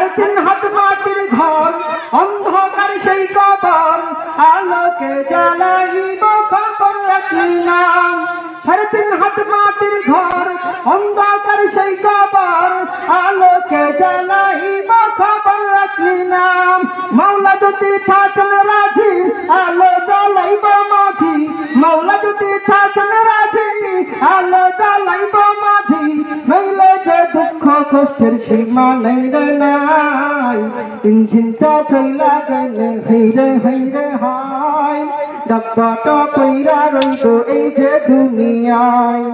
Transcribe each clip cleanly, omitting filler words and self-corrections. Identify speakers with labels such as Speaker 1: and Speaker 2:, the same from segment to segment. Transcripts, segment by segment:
Speaker 1: 3.5 হাত মাটির ঘর অন্ধকার সেই কবর আলোকে জ্বালাইব খবর রাখলি না 3.5 হাত মাটির ঘর অন্ধকার সেই কবর আলোকে জ্বালাইব খবর রাখলি না মাওলা যদি থাকেন রাজি আলো জ্বালাইব মাঝি মাওলা যদি থাকেন রাজি আলো জ্বালাইব মাঝি নইলে যে দুঃখ কষ্টের সীমা নেই রে নাই ইঞ্জিনটা চইলা গেলে হেইরে হেইরে হায় ডাব্বাটা পইরা রইব এই যে দুনিয়ায়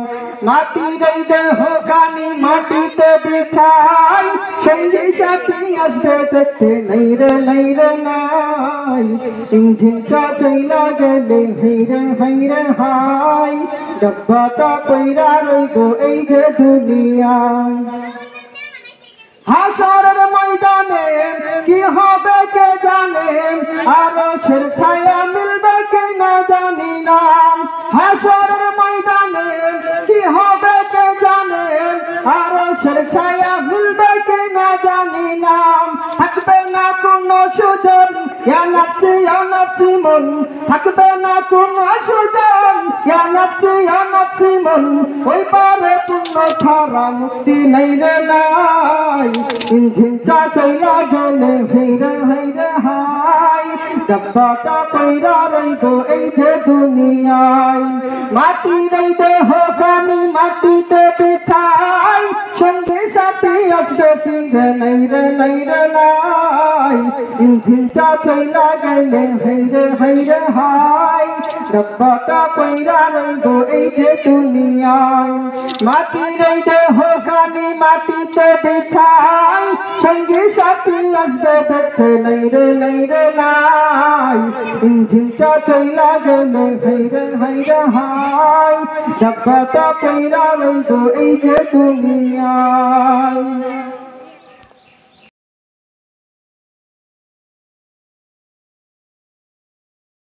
Speaker 1: মাটি রই দেহ গানি মাটিতে বিছাই সঙ্গী সাথী আসবে দেখতে নেই রে নাই ইঞ্জিনটা চইলা গেলে হেইরে হেইরে হায় ডাব্বাটা পইরা রইব এই যে দুনিয়ায় হাসরের ময়দানে কি হবে কে জানে আরশের ছায়া মিলবে কি না জানি না হাসরের ময়দানে কি হবে কে জানে আরশের ছায়া মিলবে কি না জানি না থাকবে না কোনো সুজন ইয়া নাফসি মন থাকবে না কোনো সুজন ইয়া নাফসি মন ওই পারে পূর্ণ ছাড়া মুক্তি নেই রে নাই ইঞ্জিনটা চইলা গেলে হেইরে হেইরে হায় ডাব্বাটা পইরা রইব এই যে দুনিয়ায় মাটি রই দেহ গানি মাটিতে বিছাই সঙ্গে সাথে আসবে ফিরে নেই রে নাই ইঞ্জিনটা চইলা গেলে হেইরে হেইরে হায় ডাব্বাটা পইরা রইব এই যে দুনিয়ায় মাটি রই দেহ গানি মাটিতে বিছাই সঙ্গী সাথী আসবে দেখতে নেই রে নাই ইঞ্জিনটা চইলা গেলে হেইরে হেইরে হায় ডাব্বাটা পইরা রইব এই যে দুনিয়ায়।